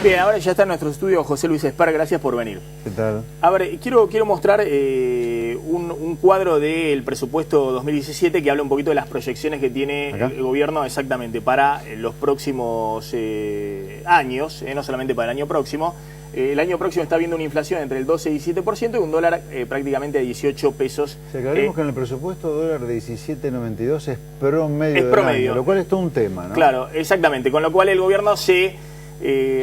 Bien, ahora ya está en nuestro estudio José Luis Espar, gracias por venir. ¿Qué tal? A ver, quiero mostrar un cuadro del presupuesto 2017 que habla un poquito de las proyecciones que tiene el gobierno exactamente para los próximos años, no solamente para el año próximo. El año próximo está viendo una inflación entre el 12 y 17% y un dólar prácticamente a 18 pesos. O sea, que hablemos que en el presupuesto dólar de 17.92 es promedio del año, lo cual es todo un tema, ¿no? Claro, exactamente, con lo cual el gobierno se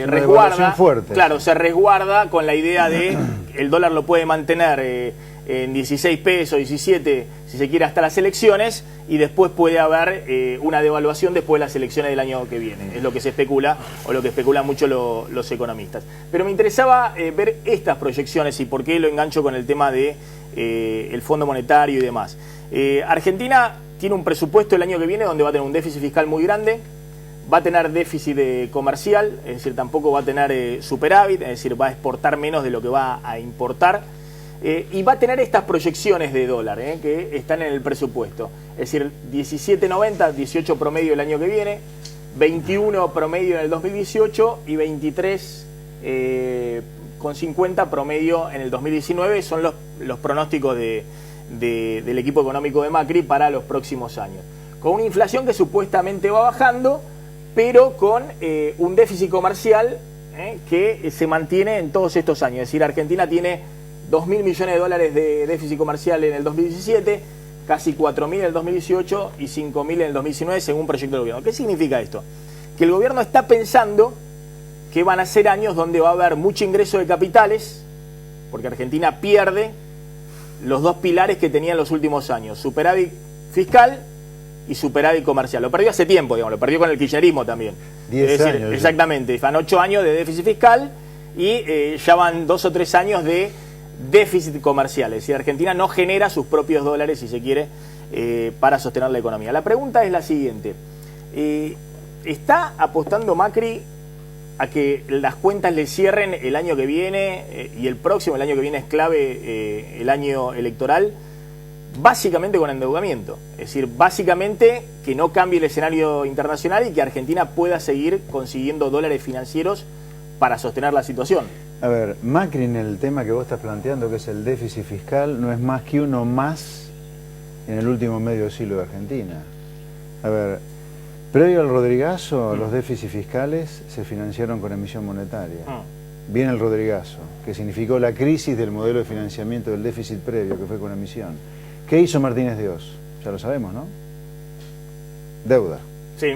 resguarda, fuerte. Claro, se resguarda con la idea de el dólar lo puede mantener en 16 pesos, 17, si se quiere, hasta las elecciones, y después puede haber una devaluación después de las elecciones del año que viene. Es lo que se especula, o lo que especulan mucho los economistas. Pero me interesaba ver estas proyecciones y por qué lo engancho con el tema de el Fondo Monetario y demás. Argentina tiene un presupuesto el año que viene donde va a tener un déficit fiscal muy grande, va a tener déficit comercial, es decir, tampoco va a tener superávit, es decir, va a exportar menos de lo que va a importar, y va a tener estas proyecciones de dólar que están en el presupuesto, es decir, 17.90, 18 promedio el año que viene, 21 promedio en el 2018 y 23,50 promedio en el 2019, son los pronósticos del equipo económico de Macri para los próximos años. Con una inflación que supuestamente va bajando, pero con un déficit comercial que se mantiene en todos estos años. Es decir, Argentina tiene 2.000 millones de dólares de déficit comercial en el 2017, casi 4.000 en el 2018 y 5.000 en el 2019 según proyecto del gobierno. ¿Qué significa esto? Que el gobierno está pensando que van a ser años donde va a haber mucho ingreso de capitales, porque Argentina pierde los dos pilares que tenía en los últimos años, superávit fiscal y superávit comercial. Lo perdió hace tiempo, digamos, lo perdió con el kirchnerismo también. 10 años. Exactamente, van 8 años de déficit fiscal y ya van 2 o 3 años de déficit comercial. Es decir, Argentina no genera sus propios dólares, si se quiere, para sostener la economía. La pregunta es la siguiente. ¿Está apostando Macri a que las cuentas le cierren el año que viene y el próximo, el año que viene es clave, el año electoral, básicamente con endeudamiento? Es decir, básicamente que no cambie el escenario internacional y que Argentina pueda seguir consiguiendo dólares financieros para sostener la situación. A ver, Macri en el tema que vos estás planteando, que es el déficit fiscal, no es más que uno más en el último medio siglo de Argentina. A ver, previo al Rodrigazo, los déficits fiscales se financiaron con emisión monetaria. Viene el Rodrigazo, que significó la crisis del modelo de financiamiento del déficit previo, que fue con emisión. ¿Qué hizo Martínez de Oz? Ya lo sabemos, ¿no? Deuda. Sí.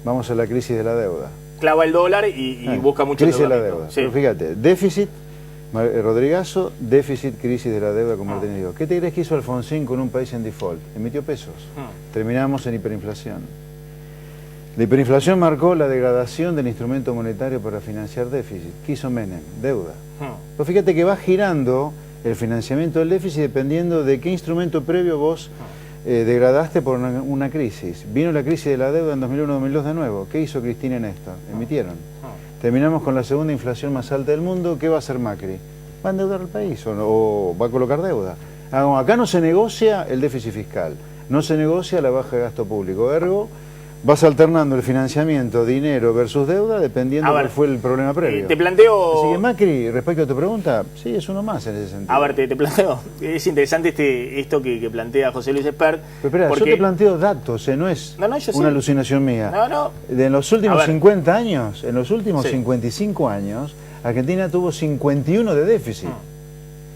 Vamos a la crisis de la deuda. Clava el dólar y busca mucho crisis de la deuda. Sí. Pero fíjate, déficit, Rodrigazo, déficit, crisis de la deuda con Martínez de Oz. ¿Qué te crees que hizo Alfonsín con un país en default? Emitió pesos. Terminamos en hiperinflación. La hiperinflación marcó la degradación del instrumento monetario para financiar déficit. ¿Qué hizo Menem? Deuda. Pero fíjate que va girando el financiamiento del déficit dependiendo de qué instrumento previo vos degradaste por una crisis. Vino la crisis de la deuda en 2001-2002 de nuevo. ¿Qué hizo Cristina y Néstor? Emitieron. Terminamos con la segunda inflación más alta del mundo. ¿Qué va a hacer Macri? ¿Va a endeudar el país o va a colocar deuda? Acá no se negocia el déficit fiscal, no se negocia la baja de gasto público. Ergo, vas alternando el financiamiento, dinero versus deuda, dependiendo de cuál fue el problema previo. Te planteo... Así que Macri, respecto a tu pregunta, sí, es uno más en ese sentido. A ver, te planteo, es interesante esto que plantea José Luis Espert. Pero espera, porque... yo te planteo datos, no es una alucinación mía. En los últimos 50 años, en los últimos 55 años, Argentina tuvo 51 de déficit.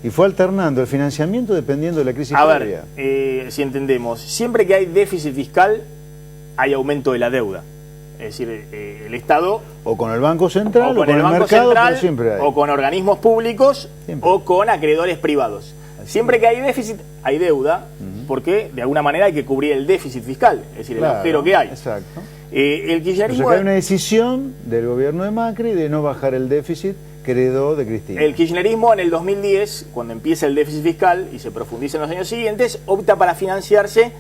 Y fue alternando el financiamiento dependiendo de la crisis previa. A ver, si entendemos, siempre que hay déficit fiscal, hay aumento de la deuda. Es decir, el Estado... O con el Banco Central, o con el Banco mercado, Central, pero siempre hay. O con organismos públicos, o con acreedores privados. Siempre que hay déficit, hay deuda, porque de alguna manera hay que cubrir el déficit fiscal, es decir, el agujero que hay. Exacto. El kirchnerismo... O sea, que hay una decisión del gobierno de Macri de no bajar el déficit que heredó de Cristina. El kirchnerismo en el 2010, cuando empieza el déficit fiscal y se profundiza en los años siguientes, opta para financiarse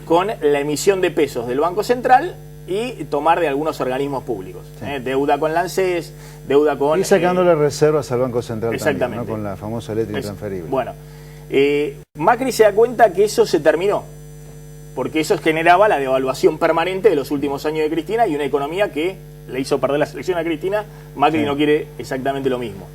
con la emisión de pesos del Banco Central y tomar de algunos organismos públicos. Deuda con la ANSES, deuda con... Y sacándole reservas al Banco Central exactamente. También, ¿no? Con la famosa letra intransferible. Bueno, Macri se da cuenta que eso se terminó, porque eso generaba la devaluación permanente de los últimos años de Cristina y una economía que le hizo perder la selección a Cristina, Macri no quiere exactamente lo mismo.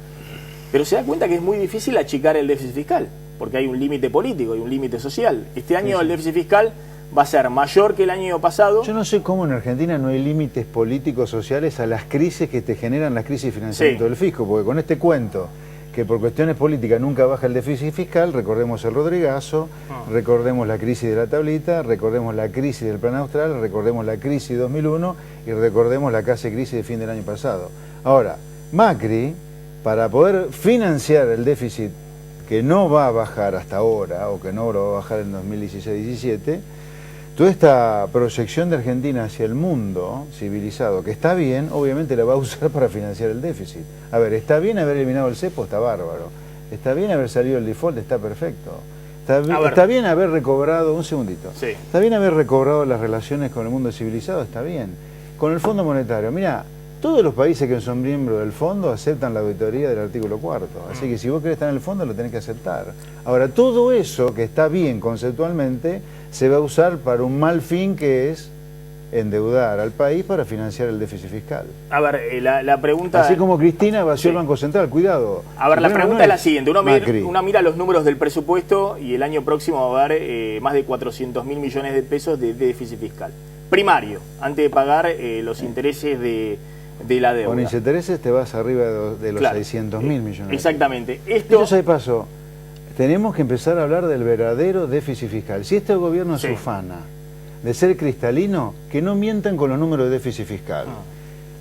Pero se da cuenta que es muy difícil achicar el déficit fiscal, porque hay un límite político, hay un límite social. Este año el déficit fiscal va a ser mayor que el año pasado. Yo no sé cómo en Argentina no hay límites políticos sociales a las crisis que te generan las crisis de financiamiento del fisco, porque con este cuento que por cuestiones políticas nunca baja el déficit fiscal, recordemos el Rodrigazo, recordemos la crisis de la tablita, recordemos la crisis del Plan Austral, recordemos la crisis de 2001 y recordemos la casi crisis de fin del año pasado. Ahora, Macri, para poder financiar el déficit que no va a bajar hasta ahora, o que no lo va a bajar en 2016-17, toda esta proyección de Argentina hacia el mundo civilizado, que está bien, obviamente la va a usar para financiar el déficit. A ver, está bien haber eliminado el cepo, está bárbaro. Está bien haber salido el default, está perfecto. Está bien haber recobrado, un segundito, está bien haber recobrado las relaciones con el mundo civilizado, está bien. Con el Fondo Monetario, mira, todos los países que son miembros del fondo aceptan la auditoría del artículo 4. Así que si vos querés estar en el fondo, lo tenés que aceptar. Ahora, todo eso que está bien conceptualmente se va a usar para un mal fin, que es endeudar al país para financiar el déficit fiscal. A ver, la pregunta... Así como Cristina vació el Banco Central, cuidado. A ver, la pregunta es la siguiente. Uno mira los números del presupuesto y el año próximo va a haber más de 400.000 millones de pesos de déficit fiscal. Primario, antes de pagar los intereses de la deuda. Con intereses te vas arriba de los 600.000 millones. Exactamente. Entonces, de paso, tenemos que empezar a hablar del verdadero déficit fiscal. Si este gobierno se ufana de ser cristalino, que no mientan con los números de déficit fiscal.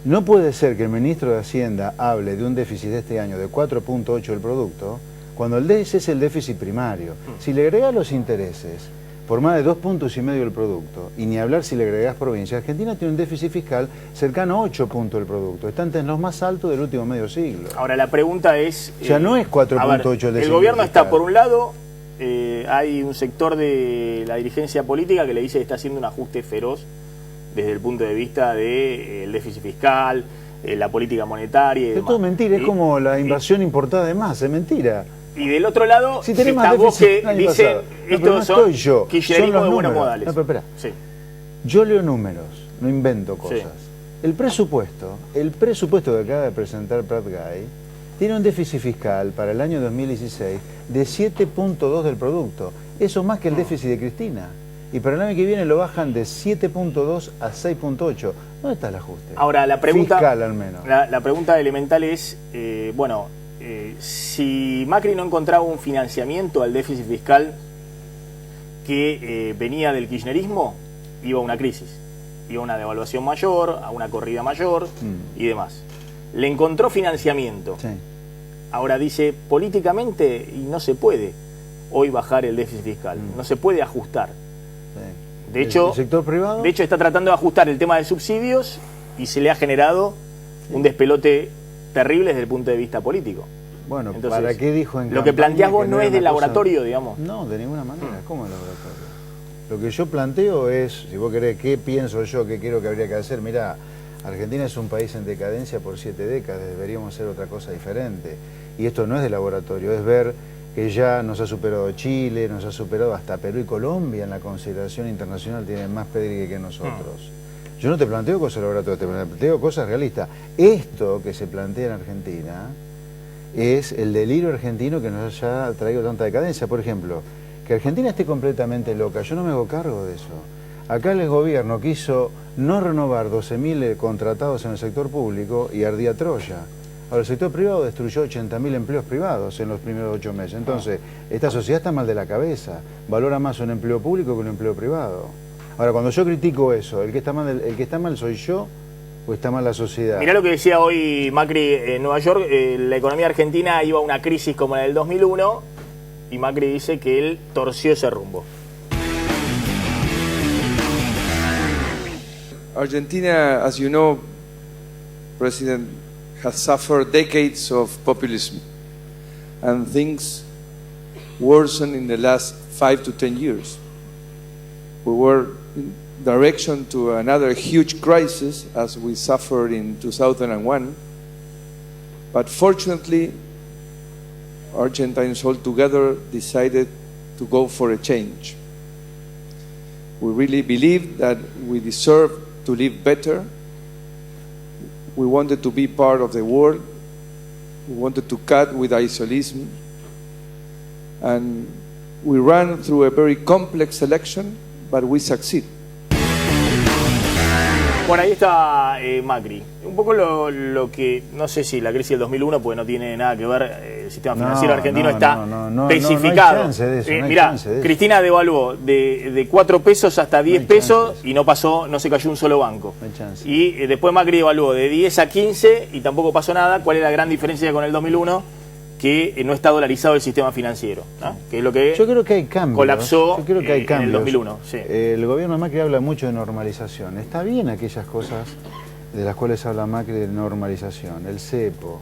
No puede ser que el ministro de Hacienda hable de un déficit de este año de 4.8 del producto, cuando ese es el déficit primario. Si le agregás los intereses por más de 2,5 puntos del producto, y ni hablar si le agregás provincia, Argentina tiene un déficit fiscal cercano a 8 puntos del producto. Está entre los más altos del último medio siglo. Ahora, la pregunta es... O sea, no es 4.8 el déficit el gobierno fiscal. está, por un lado, hay un sector de la dirigencia política que le dice que está haciendo un ajuste feroz desde el punto de vista del déficit fiscal, la política monetaria y demás. Es todo mentira, es como la inversión importada de más, es mentira. Y del otro lado, si tenemos está vos que dicen, estos son kirchnerismo de buenos modales. No, pero espera. Yo leo números, no invento cosas. El presupuesto que acaba de presentar Prat Gay tiene un déficit fiscal para el año 2016 de 7.2 del producto. Eso es más que el déficit de Cristina. Y para el año que viene lo bajan de 7.2 a 6.8. ¿Dónde está el ajuste? Ahora, la pregunta, fiscal al menos. La pregunta elemental es, si Macri no encontraba un financiamiento al déficit fiscal que venía del kirchnerismo, iba a una crisis, iba a una devaluación mayor, a una corrida mayor y demás. Le encontró financiamiento. Ahora dice, políticamente, y no se puede hoy bajar el déficit fiscal, no se puede ajustar. De hecho, ¿el sector privado? De hecho, está tratando de ajustar el tema de subsidios y se le ha generado un despelote terrible desde el punto de vista político. Bueno, entonces, ¿para qué dijo en lo que planteás vos no es de laboratorio, digamos? No, de ninguna manera. ¿Cómo es laboratorio? Lo que yo planteo es, si vos querés, ¿qué pienso yo? ¿Qué creo que habría que hacer? Mirá, Argentina es un país en decadencia por 7 décadas, deberíamos hacer otra cosa diferente. Y esto no es de laboratorio, es ver que ya nos ha superado Chile, nos ha superado hasta Perú y Colombia en la consideración internacional, tienen más pedigrí que nosotros. Yo no te planteo cosas de laboratorio, te planteo cosas realistas. Esto que se plantea en Argentina es el delirio argentino que nos haya traído tanta decadencia. Por ejemplo, que Argentina esté completamente loca, yo no me hago cargo de eso. Acá el gobierno quiso no renovar 12.000 contratados en el sector público y ardía Troya. Ahora, el sector privado destruyó 80.000 empleos privados en los primeros 8 meses. Entonces, esta sociedad está mal de la cabeza. Valora más un empleo público que un empleo privado. Ahora, cuando yo critico eso, el que está mal soy yo o está mal la sociedad. Mirá lo que decía hoy Macri en Nueva York, la economía argentina iba a una crisis como la del 2001 y Macri dice que él torció ese rumbo. Argentina, as you know, President, has suffered decades of populism, and things worsened in the last 5 to 10 years. We were in direction to another huge crisis as we suffered in 2001, but fortunately, Argentines altogether decided to go for a change. We really believe that we deserve to live better. We wanted to be part of the world. We wanted to cut with isolationism. And we ran through a very complex election, but we succeed. Bueno, ahí está Macri. Un poco lo que, no sé si la crisis del 2001, porque no tiene nada que ver, el sistema financiero argentino está especificado. No hay chance de eso, no hay mirá, chance de eso. Cristina devaluó de 4 pesos hasta 10 pesos y no pasó, no se cayó un solo banco. No hay chance. Y después Macri devaluó de 10 a 15 y tampoco pasó nada. ¿Cuál es la gran diferencia con el 2001? Que no está dolarizado el sistema financiero, ¿no? Que es lo que yo creo que hay cambios. colapsó Yo creo que hay cambios. en el 2001. Sí. El gobierno de Macri habla mucho de normalización. Está bien aquellas cosas de las cuales habla Macri de normalización. El cepo,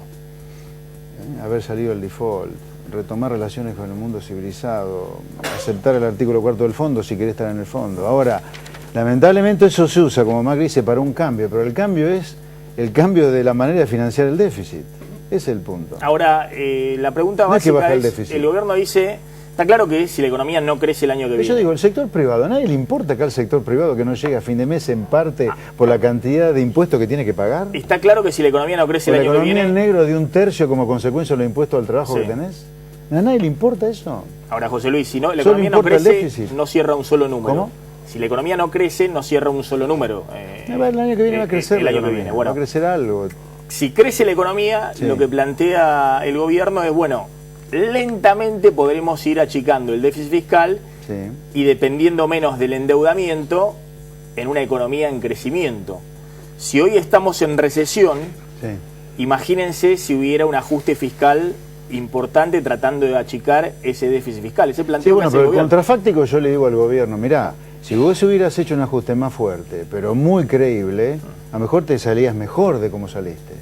haber salido del default, retomar relaciones con el mundo civilizado, aceptar el artículo 4 del fondo si querés estar en el fondo. Ahora, lamentablemente eso se usa, como Macri dice, para un cambio, pero el cambio es el cambio de la manera de financiar el déficit. Ese es el punto. Ahora, la pregunta No es que básica baja el es, déficit. el gobierno dice, está claro que si la economía no crece el año que Pero viene. yo digo, el sector privado, ¿a nadie le importa acá el sector privado que no llega a fin de mes en parte por la cantidad de impuestos que tiene que pagar? Está claro que si la economía no crece ¿Por el la año que economía viene... en negro de un tercio como consecuencia de los impuestos al trabajo Sí. que tenés? ¿A nadie le importa eso? Ahora, José Luis, si no, la Solo economía no importa el crece, déficit. no cierra un solo número. ¿Cómo? Si la economía no crece, no cierra un solo número. El año que viene va a crecer el la año que economía, viene. Bueno, va a crecer algo. si crece la economía, Sí. lo que plantea el gobierno es, bueno, lentamente podremos ir achicando el déficit fiscal Sí. y dependiendo menos del endeudamiento en una economía en crecimiento. Si hoy estamos en recesión, Sí. imagínense si hubiera un ajuste fiscal importante tratando de achicar ese déficit fiscal. Ese planteo Sí, que bueno, hace pero el el gobierno. contrafáctico yo le digo al gobierno, mirá, si vos hubieras hecho un ajuste más fuerte, pero muy creíble, a lo mejor te salías mejor de cómo saliste.